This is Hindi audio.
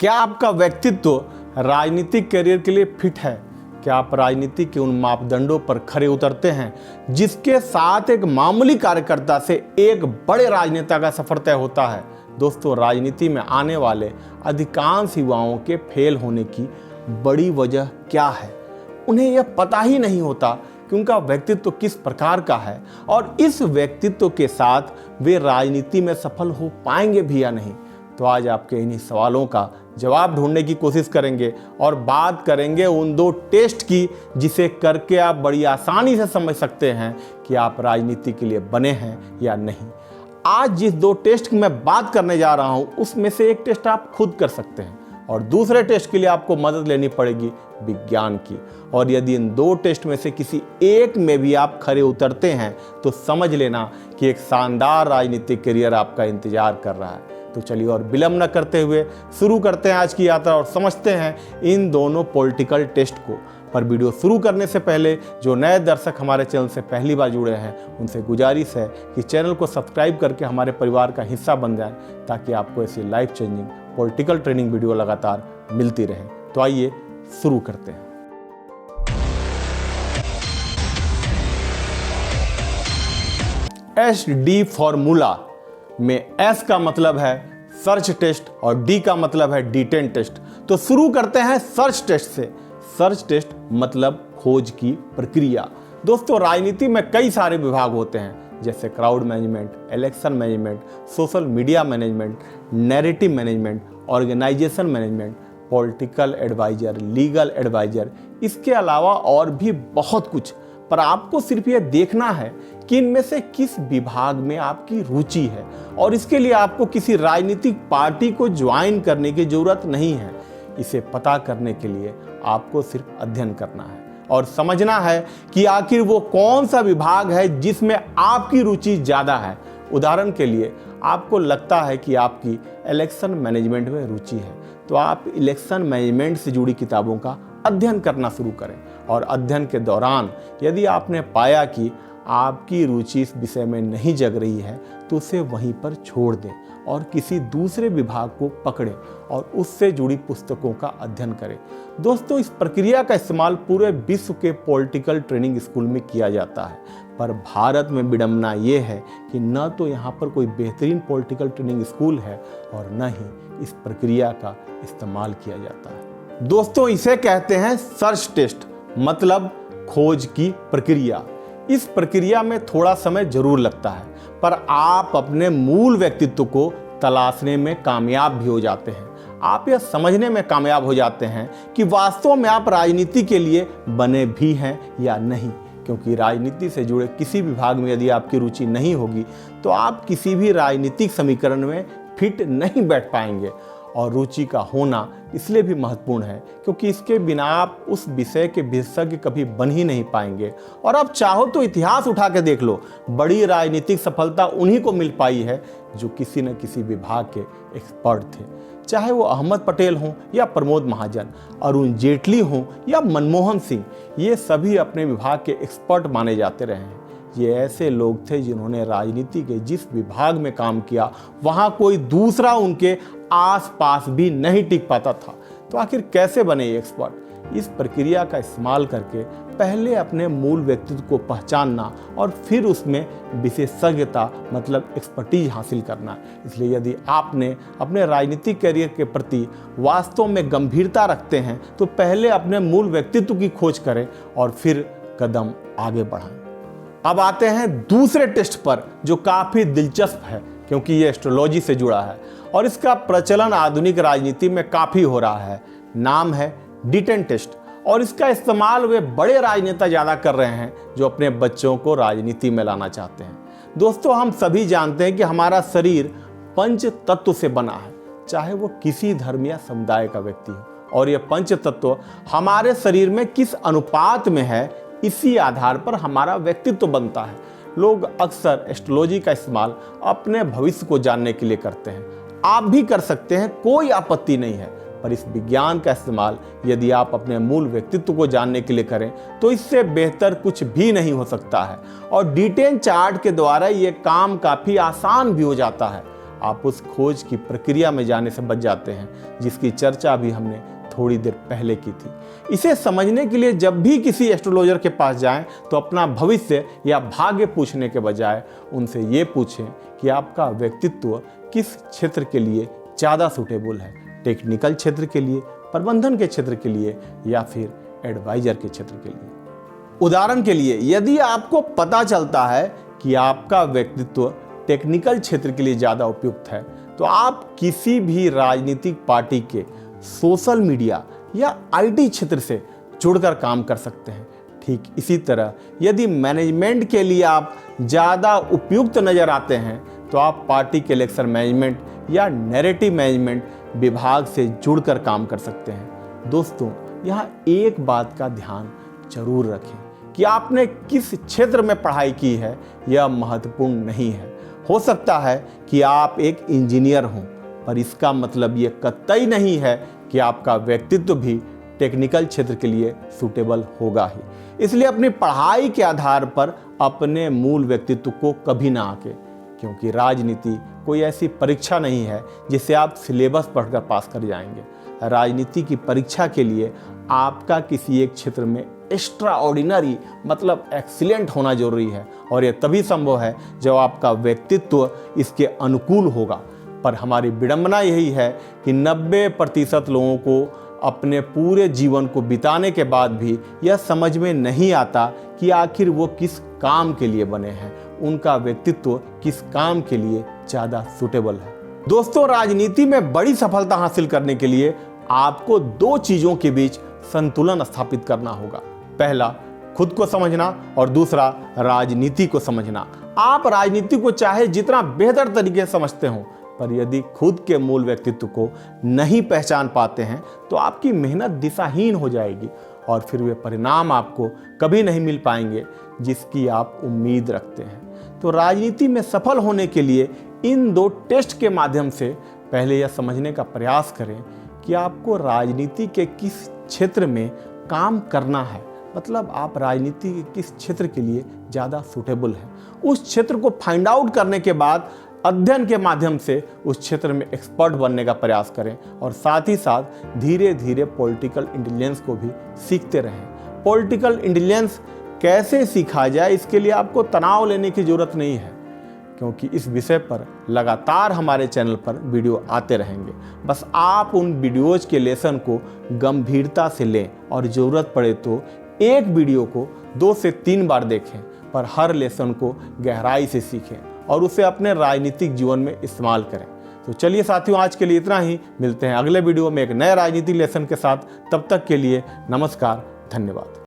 क्या आपका व्यक्तित्व राजनीतिक करियर के लिए फिट है? क्या आप राजनीति के उन मापदंडों पर खरे उतरते हैं जिसके साथ एक मामूली कार्यकर्ता से एक बड़े राजनेता का सफर तय होता है? दोस्तों, राजनीति में आने वाले अधिकांश युवाओं के फेल होने की बड़ी वजह क्या है? उन्हें यह पता ही नहीं होता कि उनका व्यक्तित्व किस प्रकार का है और इस व्यक्तित्व के साथ वे राजनीति में सफल हो पाएंगे भी या नहीं। तो आज आपके इन्हीं सवालों का जवाब ढूंढने की कोशिश करेंगे और बात करेंगे उन 2 टेस्ट की जिसे करके आप बड़ी आसानी से समझ सकते हैं कि आप राजनीति के लिए बने हैं या नहीं। आज जिस 2 टेस्ट की मैं बात करने जा रहा हूं उसमें से एक टेस्ट आप खुद कर सकते हैं और दूसरे टेस्ट के लिए आपको मदद लेनी पड़ेगी विज्ञान की। और यदि इन 2 टेस्ट में से किसी एक में भी आप खरे उतरते हैं तो समझ लेना कि एक शानदार राजनीतिक करियर आपका इंतजार कर रहा है। तो चलिए और विलंब न करते हुए शुरू करते हैं आज की यात्रा और समझते हैं इन दोनों पॉलिटिकल टेस्ट को। पर वीडियो शुरू करने से पहले जो नए दर्शक हमारे चैनल से पहली बार जुड़े हैं उनसे गुजारिश है कि चैनल को सब्सक्राइब करके हमारे परिवार का हिस्सा बन जाएं ताकि आपको ऐसी life changing political training video लगातार मिलती रहे। तो आइए शुरू करते हैं। SD फॉर्मूला में S का मतलब है सर्च टेस्ट और D का मतलब है D10 टेस्ट। तो शुरू करते हैं सर्च टेस्ट से। सर्च टेस्ट मतलब खोज की प्रक्रिया। दोस्तों, राजनीति में कई सारे विभाग होते हैं जैसे crowd management, election management, social media management, narrative management, organization management, political advisor, legal advisor, इसके अलावा और भी बहुत कुछ। पर आपको सिर्फ यह देखना है कि इनमें से किस विभाग में आपकी रुचि है और इसके लिए आपको किसी राजनीतिक पार्टी को ज्वाइन करने की जरूरत नहीं है। इसे पता करने के लिए आपको सिर्फ अध्ययन करना है और समझना है कि आखिर वो कौन सा विभाग है जिसमें आपकी रुचि ज़्यादा है। उदाहरण के लिए आपको लगता है कि आपकी इलेक्शन मैनेजमेंट में रुचि है तो आप इलेक्शन मैनेजमेंट से जुड़ी किताबों का अध्ययन करना शुरू करें और अध्ययन के दौरान यदि आपने पाया कि आपकी रुचि इस विषय में नहीं जग रही है तो उसे वहीं पर छोड़ दें और किसी दूसरे विभाग को पकड़ें और उससे जुड़ी पुस्तकों का अध्ययन करें। दोस्तों, इस प्रक्रिया का इस्तेमाल पूरे विश्व के पॉलिटिकल ट्रेनिंग स्कूल में किया जाता है, पर भारत में विडंबना ये है कि न तो यहाँ पर कोई बेहतरीन पॉलिटिकल ट्रेनिंग स्कूल है और न ही इस प्रक्रिया का इस्तेमाल किया जाता है। दोस्तों, इसे कहते हैं सर्च टेस्ट मतलब खोज की प्रक्रिया। इस प्रक्रिया में थोड़ा समय जरूर लगता है पर आप अपने मूल व्यक्तित्व को तलाशने में कामयाब भी हो जाते हैं। आप यह समझने में कामयाब हो जाते हैं कि वास्तव में आप राजनीति के लिए बने भी हैं या नहीं, क्योंकि राजनीति से जुड़े किसी विभाग में यदि आपकी रुचि नहीं होगी तो आप किसी भी राजनीतिक समीकरण में फिट नहीं बैठ पाएंगे। और रुचि का होना इसलिए भी महत्वपूर्ण है क्योंकि इसके बिना आप उस विषय के विशेषज्ञ कभी बन ही नहीं पाएंगे। और आप चाहो तो इतिहास उठा के देख लो, बड़ी राजनीतिक सफलता उन्हीं को मिल पाई है जो किसी न किसी विभाग के एक्सपर्ट थे, चाहे वो अहमद पटेल हों या प्रमोद महाजन, अरुण जेटली हों या मनमोहन सिंह। ये सभी अपने विभाग के एक्सपर्ट माने जाते रहे हैं। ये ऐसे लोग थे जिन्होंने राजनीति के जिस विभाग में काम किया वहाँ कोई दूसरा उनके आसपास भी नहीं टिक पाता था। तो आखिर कैसे बने ये एक्सपर्ट? इस प्रक्रिया का इस्तेमाल करके पहले अपने मूल व्यक्तित्व को पहचानना और फिर उसमें विशेषज्ञता मतलब एक्सपर्टीज हासिल करना। इसलिए यदि आपने अपने राजनीतिक करियर के प्रति वास्तव में गंभीरता रखते हैं तो पहले अपने मूल व्यक्तित्व की खोज करें और फिर कदम आगे बढ़ाएं। अब आते हैं दूसरे टेस्ट पर जो काफ़ी दिलचस्प है क्योंकि ये एस्ट्रोलॉजी से जुड़ा है और इसका प्रचलन आधुनिक राजनीति में काफ़ी हो रहा है। नाम है D10 टेस्ट और इसका इस्तेमाल वे बड़े राजनेता ज़्यादा कर रहे हैं जो अपने बच्चों को राजनीति में लाना चाहते हैं। दोस्तों, हम सभी जानते हैं कि हमारा शरीर 5 तत्व से बना है, चाहे वो किसी धर्म या समुदाय का व्यक्ति हो। और ये 5 तत्व हमारे शरीर में किस अनुपात में है इसी आधार पर हमारा व्यक्तित्व बनता है। लोग अक्सर एस्ट्रोलॉजी का इस्तेमाल अपने भविष्य को जानने के लिए करते हैं। आप भी कर सकते हैं, कोई आपत्ति नहीं है, पर इस विज्ञान का इस्तेमाल यदि आप अपने मूल व्यक्तित्व को जानने के लिए करें तो इससे बेहतर कुछ भी नहीं हो सकता है। और D10 चार्ट के द्वारा ये काम काफ़ी आसान भी हो जाता है। आप उस खोज की प्रक्रिया में जाने से बच जाते हैं, जिसकी चर्चा भी हमने थोड़ी देर पहले की थी। इसे समझने के लिए जब भी किसी एस्ट्रोलॉजर के पास जाएं तो अपना भविष्य या भाग्य पूछने के बजाय उनसे ये पूछें कि आपका व्यक्तित्व किस क्षेत्र के लिए ज़्यादा सूटेबल है, टेक्निकल क्षेत्र के लिए, प्रबंधन के क्षेत्र के लिए या फिर एडवाइजर के क्षेत्र के लिए। उदाहरण के लिए, यदि आपको पता चलता है कि आपका व्यक्तित्व टेक्निकल क्षेत्र के लिए ज़्यादा उपयुक्त है तो आप किसी भी राजनीतिक पार्टी के सोशल मीडिया या आईटी क्षेत्र से जुड़कर काम कर सकते हैं। ठीक इसी तरह यदि मैनेजमेंट के लिए आप ज़्यादा उपयुक्त नज़र आते हैं तो आप पार्टी के इलेक्शन मैनेजमेंट या नैरेटिव मैनेजमेंट विभाग से जुड़कर काम कर सकते हैं। दोस्तों, यहाँ एक बात का ध्यान जरूर रखें कि आपने किस क्षेत्र में पढ़ाई की है यह महत्वपूर्ण नहीं है। हो सकता है कि आप एक इंजीनियर हों, पर इसका मतलब ये कतई नहीं है कि आपका व्यक्तित्व भी टेक्निकल क्षेत्र के लिए सूटेबल होगा ही। इसलिए अपनी पढ़ाई के आधार पर अपने मूल व्यक्तित्व को कभी ना आंकें, क्योंकि राजनीति कोई ऐसी परीक्षा नहीं है जिसे आप सिलेबस पढ़कर पास कर जाएंगे। राजनीति की परीक्षा के लिए आपका किसी एक क्षेत्र में एक्स्ट्रा ऑर्डिनरी मतलब एक्सीलेंट होना जरूरी है, और यह तभी संभव है जब आपका व्यक्तित्व इसके अनुकूल होगा। पर हमारी विडंबना यही है कि 90% लोगों को अपने पूरे जीवन को बिताने के बाद भी यह समझ में नहीं आता कि आखिर वो किस काम के लिए बने हैं, उनका व्यक्तित्व किस काम के लिए ज़्यादा सूटेबल है। दोस्तों, राजनीति में बड़ी सफलता हासिल करने के लिए आपको 2 चीज़ों के बीच संतुलन स्थापित करना होगा। पहला, खुद को समझना, और दूसरा, राजनीति को समझना। आप राजनीति को चाहे जितना बेहतर तरीके से समझते हो, पर यदि खुद के मूल व्यक्तित्व को नहीं पहचान पाते हैं तो आपकी मेहनत दिशाहीन हो जाएगी और फिर वे परिणाम आपको कभी नहीं मिल पाएंगे जिसकी आप उम्मीद रखते हैं। तो राजनीति में सफल होने के लिए इन 2 टेस्ट के माध्यम से पहले यह समझने का प्रयास करें कि आपको राजनीति के किस क्षेत्र में काम करना है, मतलब आप राजनीति के किस क्षेत्र के लिए ज़्यादा सूटेबल हैं। उस क्षेत्र को फाइंड आउट करने के बाद अध्ययन के माध्यम से उस क्षेत्र में एक्सपर्ट बनने का प्रयास करें, और साथ ही साथ धीरे धीरे पॉलिटिकल इंटेलिजेंस को भी सीखते रहें। पॉलिटिकल इंटेलिजेंस कैसे सीखा जाए, इसके लिए आपको तनाव लेने की ज़रूरत नहीं है, क्योंकि इस विषय पर लगातार हमारे चैनल पर वीडियो आते रहेंगे। बस आप उन वीडियोज़ के लेसन को गंभीरता से लें और ज़रूरत पड़े तो एक वीडियो को 2 से 3 बार देखें, पर हर लेसन को गहराई से सीखें और उसे अपने राजनीतिक जीवन में इस्तेमाल करें। तो चलिए साथियों, आज के लिए इतना ही। मिलते हैं अगले वीडियो में एक नए राजनीतिक लेसन के साथ। तब तक के लिए नमस्कार, धन्यवाद।